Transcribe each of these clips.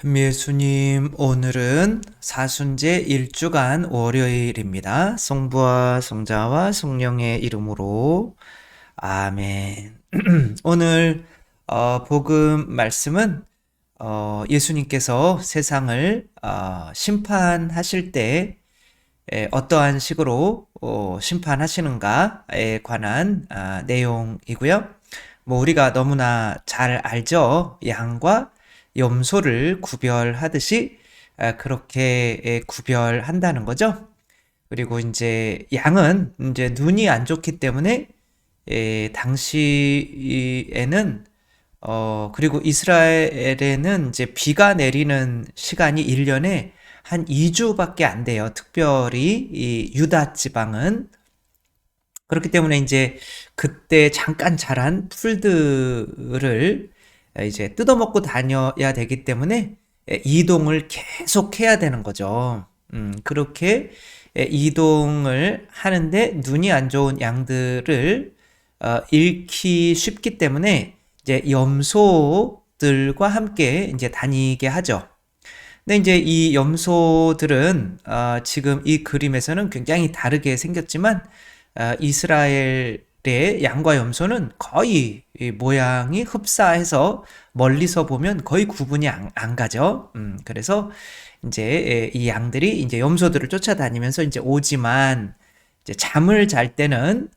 천미예수님, 오늘은 사순제 일주간 월요일입니다. 성부와 성자와 성령의 이름으로 아멘. 오늘 복음 말씀은 예수님께서 세상을 심판하실 때 어떠한 식으로 심판하시는가에 관한 내용이고요. 우리가 너무나 잘 알죠. 양과 염소를 구별하듯이 그렇게 구별한다는 거죠. 그리고 이제 양은 이제 눈이 안 좋기 때문에 당시에는 그리고 이스라엘에는 이제 비가 내리는 시간이 1년에 한 2주밖에 안 돼요. 특별히 이 유다 지방은. 그렇기 때문에 이제 그때 잠깐 자란 풀들을 이제 뜯어먹고 다녀야 되기 때문에 이동을 계속 해야 되는 거죠. 그렇게 이동을 하는데 눈이 안 좋은 양들을 잃기 쉽기 때문에 이제 염소들과 함께 이제 다니게 하죠. 근데 이제 이 염소들은 지금 이 그림에서는 굉장히 다르게 생겼지만 이스라엘의 양과 염소는 거의 이 모양이 흡사해서 멀리서 보면 거의 구분이 안 가죠. 그래서 이제 이 양들이 이제 염소들을 쫓아다니면서 이제 오지만 이제 잠을 잘 때는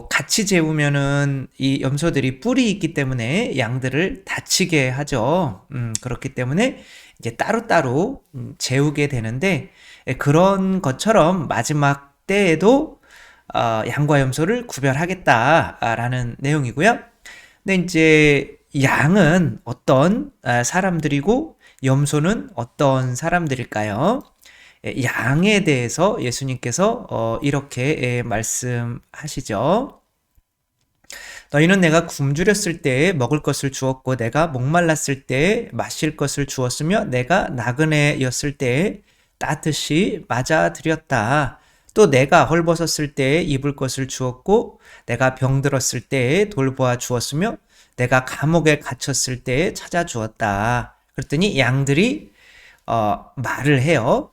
같이 재우면은 이 염소들이 뿔이 있기 때문에 양들을 다치게 하죠. 그렇기 때문에 이제 따로따로 재우게 되는데 그런 것처럼 마지막 때에도 양과 염소를 구별하겠다라는 내용이고요. 근데 이제 양은 어떤 사람들이고 염소는 어떤 사람들일까요? 양에 대해서 예수님께서 이렇게 말씀하시죠. 너희는 내가 굶주렸을 때에 먹을 것을 주었고 내가 목말랐을 때에 마실 것을 주었으며 내가 나그네였을 때에 따뜻이 맞아들였다. 또 내가 헐벗었을 때에 입을 것을 주었고 내가 병들었을 때에 돌보아 주었으며 내가 감옥에 갇혔을 때에 찾아주었다. 그랬더니 양들이 말을 해요.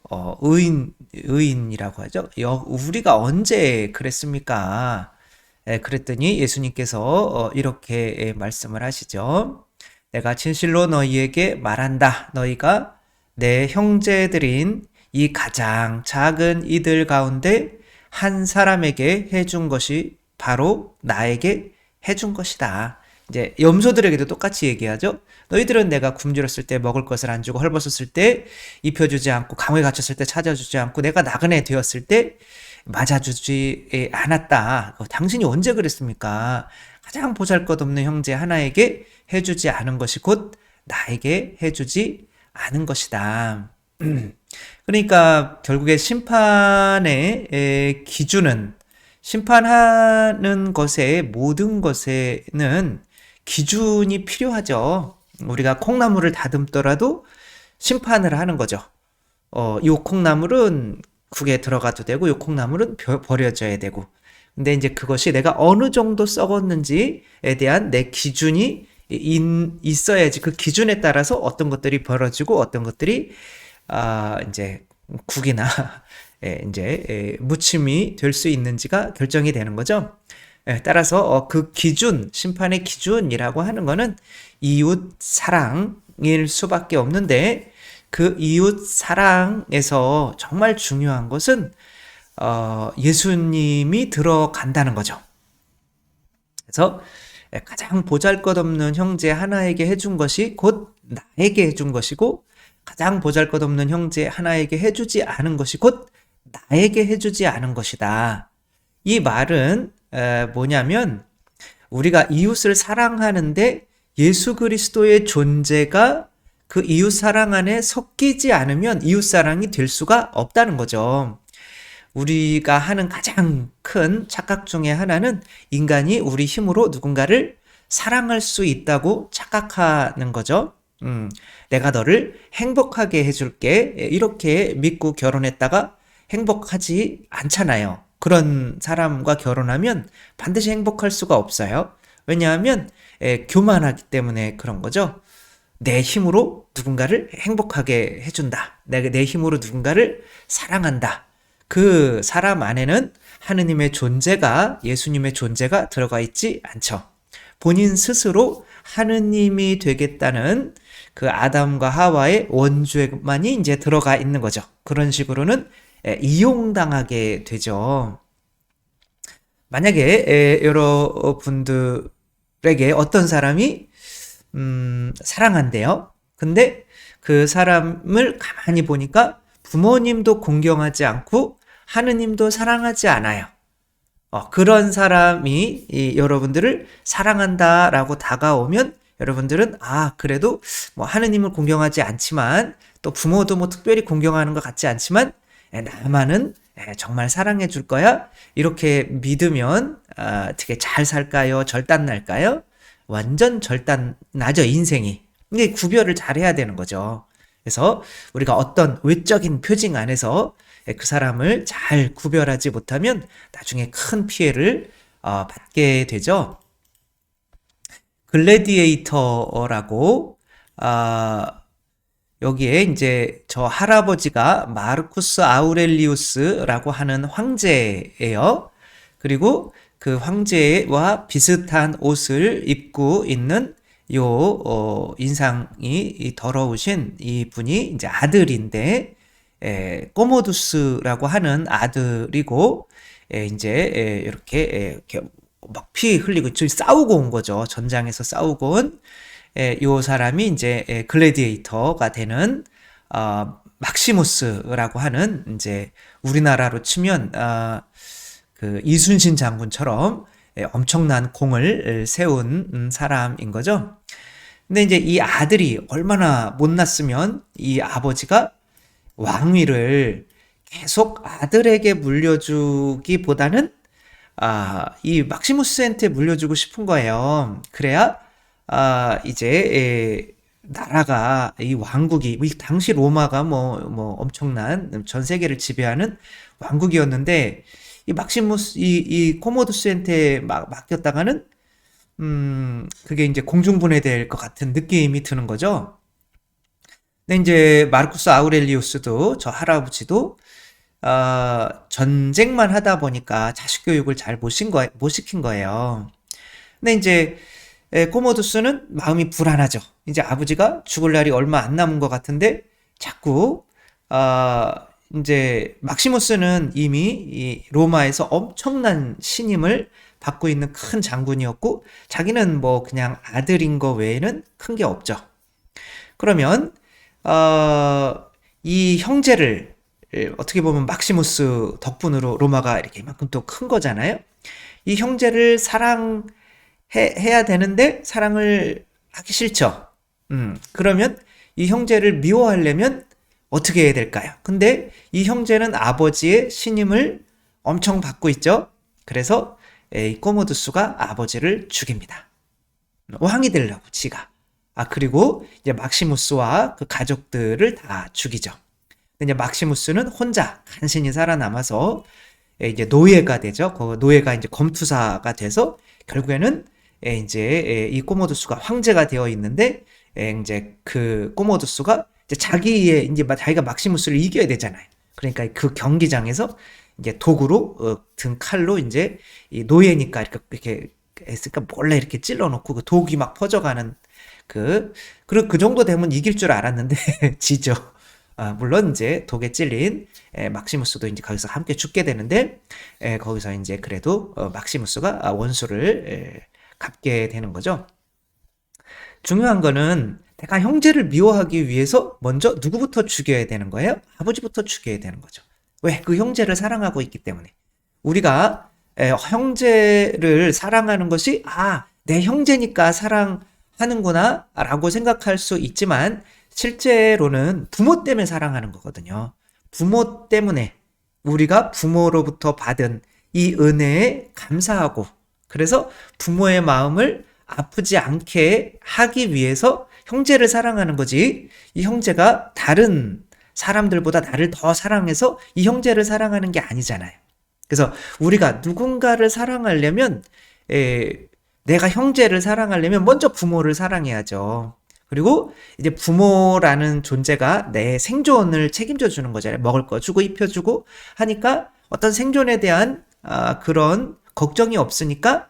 의인이라고 하죠. 우리가 언제 그랬습니까? 그랬더니 예수님께서 이렇게 말씀을 하시죠. 내가 진실로 너희에게 말한다. 너희가 내 형제들인 이 가장 작은 이들 가운데 한 사람에게 해준 것이 바로 나에게 해준 것이다. 이제 염소들에게도 똑같이 얘기하죠. 너희들은 내가 굶주렸을 때 먹을 것을 안 주고 헐벗었을 때 입혀주지 않고 감옥에 갇혔을 때 찾아주지 않고 내가 나그네 되었을 때 맞아주지 않았다. 당신이 언제 그랬습니까? 가장 보잘것없는 형제 하나에게 해주지 않은 것이 곧 나에게 해주지 않은 것이다. 그러니까 결국에 심판의 기준은 심판하는 것에 모든 것에는 기준이 필요하죠. 우리가 콩나물을 다듬더라도 심판을 하는 거죠. 요 콩나물은 국에 들어가도 되고 요 콩나물은 버려져야 되고. 근데 이제 그것이 내가 어느 정도 썩었는지에 대한 내 기준이 있어야지 그 기준에 따라서 어떤 것들이 벌어지고 어떤 것들이 이제 국이나 이제 무침이 될 수 있는지가 결정이 되는 거죠. 따라서 그 기준, 심판의 기준이라고 하는 거는 이웃 사랑일 수밖에 없는데 그 이웃 사랑에서 정말 중요한 것은 예수님이 들어간다는 거죠. 그래서 가장 보잘것없는 형제 하나에게 해준 것이 곧 나에게 해준 것이고 가장 보잘것없는 형제 하나에게 해주지 않은 것이 곧 나에게 해주지 않은 것이다. 이 말은 뭐냐면 우리가 이웃을 사랑하는데 예수 그리스도의 존재가 그 이웃 사랑 안에 섞이지 않으면 이웃 사랑이 될 수가 없다는 거죠. 우리가 하는 가장 큰 착각 중에 하나는 인간이 우리 힘으로 누군가를 사랑할 수 있다고 착각하는 거죠. 내가 너를 행복하게 해줄게. 이렇게 믿고 결혼했다가 행복하지 않잖아요. 그런 사람과 결혼하면 반드시 행복할 수가 없어요. 왜냐하면 교만하기 때문에 그런 거죠. 내 힘으로 누군가를 행복하게 해준다. 내 힘으로 누군가를 사랑한다. 그 사람 안에는 하느님의 존재가, 예수님의 존재가 들어가 있지 않죠. 본인 스스로 하느님이 되겠다는 그 아담과 하와의 원죄만이 이제 들어가 있는 거죠. 그런 식으로는 이용당하게 되죠. 만약에 여러분들에게 어떤 사람이 사랑한대요. 근데 그 사람을 가만히 보니까 부모님도 공경하지 않고 하느님도 사랑하지 않아요. 그런 사람이 여러분들을 사랑한다라고 다가오면 여러분들은 그래도 뭐 하느님을 공경하지 않지만 또 부모도 뭐 특별히 공경하는 것 같지 않지만 나만은 정말 사랑해 줄 거야. 이렇게 믿으면 어떻게 잘 살까요? 절단 날까요? 완전 절단 나죠, 인생이. 이게 구별을 잘 해야 되는 거죠. 그래서 우리가 어떤 외적인 표징 안에서 그 사람을 잘 구별하지 못하면 나중에 큰 피해를 받게 되죠. 글래디에이터라고 여기에 이제 저 할아버지가 마르쿠스 아우렐리우스라고 하는 황제예요. 그리고 그 황제와 비슷한 옷을 입고 있는 인상이 더러우신 이 분이 이제 아들인데, 꼬모두스라고 하는 아들이고, 이제 이렇게 막 피 흘리고 싸우고 온 거죠. 전장에서 싸우고 온 요 사람이 이제 글래디에이터가 되는 막시무스라고 하는, 이제 우리나라로 치면 그 이순신 장군처럼 엄청난 공을 세운 사람인 거죠. 근데 이제 이 아들이 얼마나 못났으면 이 아버지가 왕위를 계속 아들에게 물려주기보다는 이 막시무스한테 물려주고 싶은 거예요. 그래야 이제 나라가, 이 왕국이, 당시 로마가 뭐 엄청난 전 세계를 지배하는 왕국이었는데, 이 막시무스, 이 코모두스한테 맡겼다가는 그게 이제 공중분해될 것 같은 느낌이 드는 거죠. 근데 이제 마르쿠스 아우렐리우스도, 저 할아버지도 전쟁만 하다 보니까 자식 교육을 잘 못 시킨 거예요. 근데 이제 코모두스는 마음이 불안하죠. 이제 아버지가 죽을 날이 얼마 안 남은 것 같은데 자꾸 이제 막시무스는 이미 이 로마에서 엄청난 신임을 받고 있는 큰 장군이었고, 자기는 뭐 그냥 아들인 거 외에는 큰 게 없죠. 그러면 이 형제를, 어떻게 보면 막시무스 덕분으로 로마가 이렇게 이만큼 또 큰 거잖아요. 이 형제를 사랑해야 되는데 사랑을 하기 싫죠. 그러면 이 형제를 미워하려면 어떻게 해야 될까요? 근데 이 형제는 아버지의 신임을 엄청 받고 있죠. 그래서 이 꼬모두스가 아버지를 죽입니다. 왕이 되려고 지가. 그리고 이제 막시무스와 그 가족들을 다 죽이죠. 근데 이제 막시무스는 혼자 간신히 살아남아서 이제 노예가 되죠. 그 노예가 이제 검투사가 돼서 결국에는 이제 이 꼬모두스가 황제가 되어 있는데, 이제 그 꼬모두스가 이제 자기가 막시무스를 이겨야 되잖아요. 그러니까 그 경기장에서 이제 도구로 등 칼로 이제 이 노예니까 이렇게 했으니까 몰래 이렇게 찔러놓고 그 독이 막 퍼져가는 그 정도 되면 이길 줄 알았는데 지죠. 물론 이제 독에 찔린 막시무스도 이제 거기서 함께 죽게 되는데, 거기서 이제 그래도 막시무스가 원수를 갚게 되는 거죠. 중요한 거는 내가 형제를 미워하기 위해서 먼저 누구부터 죽여야 되는 거예요? 아버지부터 죽여야 되는 거죠. 왜? 그 형제를 사랑하고 있기 때문에. 우리가 형제를 사랑하는 것이 내 형제니까 사랑하는구나 라고 생각할 수 있지만, 실제로는 부모 때문에 사랑하는 거거든요. 부모 때문에 우리가 부모로부터 받은 이 은혜에 감사하고, 그래서 부모의 마음을 아프지 않게 하기 위해서 형제를 사랑하는 거지, 이 형제가 다른 사람들보다 나를 더 사랑해서 이 형제를 사랑하는 게 아니잖아요. 그래서 우리가 누군가를 사랑하려면, 내가 형제를 사랑하려면 먼저 부모를 사랑해야죠. 그리고 이제 부모라는 존재가 내 생존을 책임져 주는 거잖아요. 먹을 거 주고 입혀주고 하니까 어떤 생존에 대한 그런 걱정이 없으니까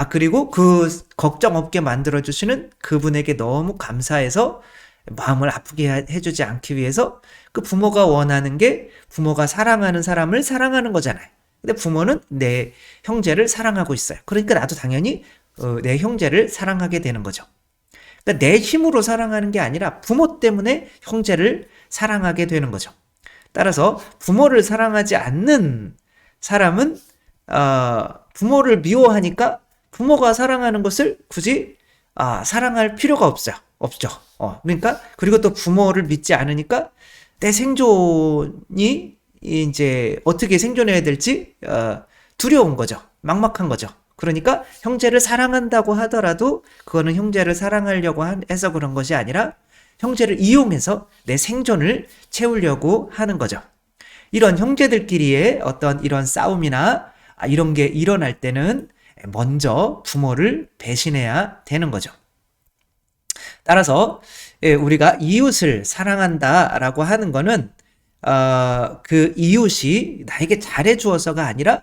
그리고 그 걱정 없게 만들어 주시는 그분에게 너무 감사해서 마음을 아프게 해주지 않기 위해서 그 부모가 원하는 게 부모가 사랑하는 사람을 사랑하는 거잖아요. 근데 부모는 내 형제를 사랑하고 있어요. 그러니까 나도 당연히 내 형제를 사랑하게 되는 거죠. 그러니까 내 힘으로 사랑하는 게 아니라 부모 때문에 형제를 사랑하게 되는 거죠. 따라서 부모를 사랑하지 않는 사람은 부모를 미워하니까 부모가 사랑하는 것을 굳이 사랑할 필요가 없죠. 그러니까 그리고 또 부모를 믿지 않으니까 내 생존이 이제 어떻게 생존해야 될지 두려운 거죠. 막막한 거죠. 그러니까 형제를 사랑한다고 하더라도 그거는 형제를 사랑하려고 해서 그런 것이 아니라 형제를 이용해서 내 생존을 채우려고 하는 거죠. 이런 형제들끼리의 어떤 이런 싸움이나 이런 게 일어날 때는 먼저 부모를 배신해야 되는 거죠. 따라서 우리가 이웃을 사랑한다라고 하는 거는 그 이웃이 나에게 잘해 주어서가 아니라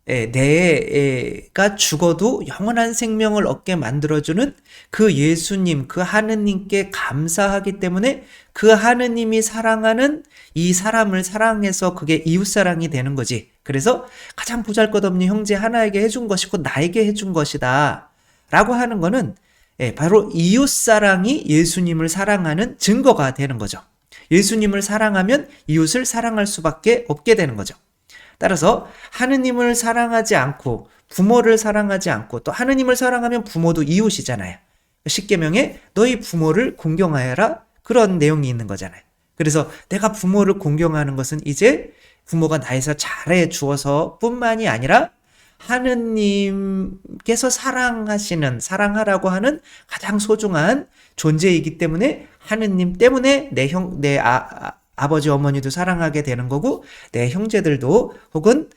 내가 죽어도 영원한 생명을 얻게 만들어주는 그 예수님, 그 하느님께 감사하기 때문에 그 하느님이 사랑하는 이 사람을 사랑해서 그게 이웃사랑이 되는 거지. 그래서 가장 보잘것없는 형제 하나에게 해준 것이고 나에게 해준 것이다 라고 하는 거는 바로 이웃사랑이 예수님을 사랑하는 증거가 되는 거죠. 예수님을 사랑하면 이웃을 사랑할 수밖에 없게 되는 거죠. 따라서 하느님을 사랑하지 않고 부모를 사랑하지 않고 또 하느님을 사랑하면 부모도 이웃이잖아요. 십계명에 너희 부모를 공경하여라 그런 내용이 있는 거잖아요. 그래서 내가 부모를 공경하는 것은 이제 부모가 나에서 잘해 주어서 뿐만이 아니라 하느님께서 사랑하라고 하는 가장 소중한 존재이기 때문에 하느님 때문에 내 아버지 어머니도 사랑하게 되는 거고 내 형제들도 혹은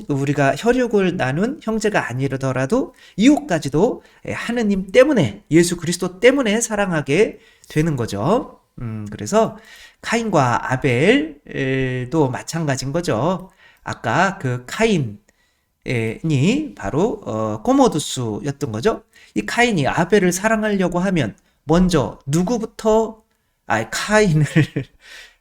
우리가 혈육을 나눈 형제가 아니더라도 이웃까지도 하느님 때문에 예수 그리스도 때문에 사랑하게 되는 거죠. 그래서 카인과 아벨도 마찬가지인 거죠. 아까 그 카인이 바로 꼬모두스였던 거죠. 이 카인이 아벨을 사랑하려고 하면 먼저 누구부터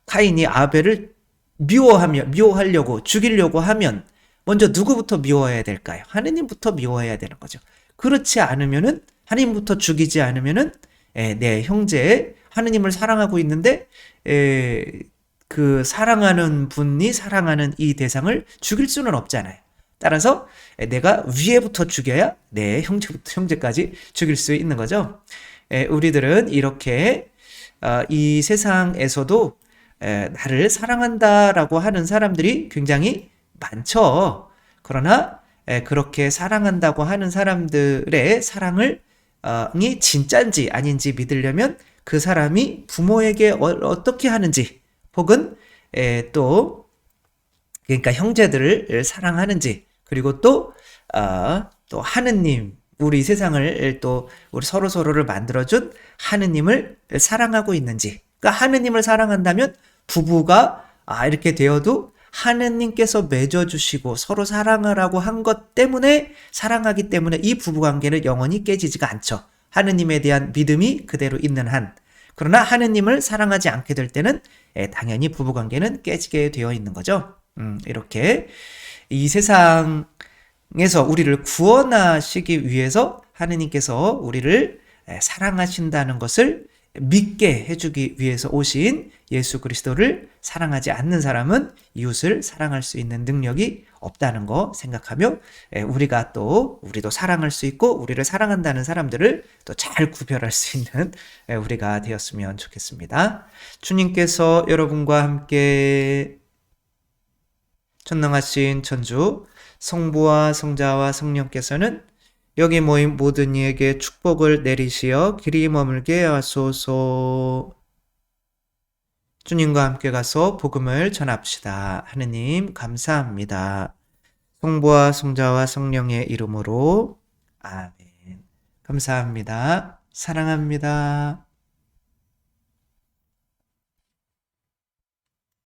카인이 아벨을 미워하려고 죽이려고 하면 먼저 누구부터 미워해야 될까요? 하느님부터 미워해야 되는 거죠. 그렇지 않으면은 하느님부터 죽이지 않으면은 내 형제 하느님을 사랑하고 있는데 그 사랑하는 분이 사랑하는 이 대상을 죽일 수는 없잖아요. 따라서 내가 위에부터 죽여야 내 형제까지 죽일 수 있는 거죠. 우리들은 이렇게 이 세상에서도 나를 사랑한다라고 하는 사람들이 굉장히 많죠. 그러나 그렇게 사랑한다고 하는 사람들의 사랑을 이 진짜인지 아닌지 믿으려면 그 사람이 부모에게 어떻게 하는지 혹은 또 그러니까 형제들을 사랑하는지 그리고 또 하느님 우리 세상을 또 우리 서로를 만들어준 하느님을 사랑하고 있는지 그러니까 하느님을 사랑한다면 부부가 이렇게 되어도 하느님께서 맺어주시고 서로 사랑하라고 한 것 때문에 사랑하기 때문에 이 부부관계는 영원히 깨지지가 않죠. 하느님에 대한 믿음이 그대로 있는 한. 그러나 하느님을 사랑하지 않게 될 때는 당연히 부부관계는 깨지게 되어 있는 거죠. 이렇게 이 세상에서 우리를 구원하시기 위해서 하느님께서 우리를 사랑하신다는 것을 믿게 해주기 위해서 오신 예수 그리스도를 사랑하지 않는 사람은 이웃을 사랑할 수 있는 능력이 없다는 거 생각하며 우리도 사랑할 수 있고 우리를 사랑한다는 사람들을 또 잘 구별할 수 있는 우리가 되었으면 좋겠습니다. 주님께서 여러분과 함께 전능하신 천주 성부와 성자와 성령께서는 여기 모인 모든 이에게 축복을 내리시어 길이 머물게 하소서. 주님과 함께 가서 복음을 전합시다. 하느님 감사합니다. 성부와 성자와 성령의 이름으로 아멘. 감사합니다. 사랑합니다.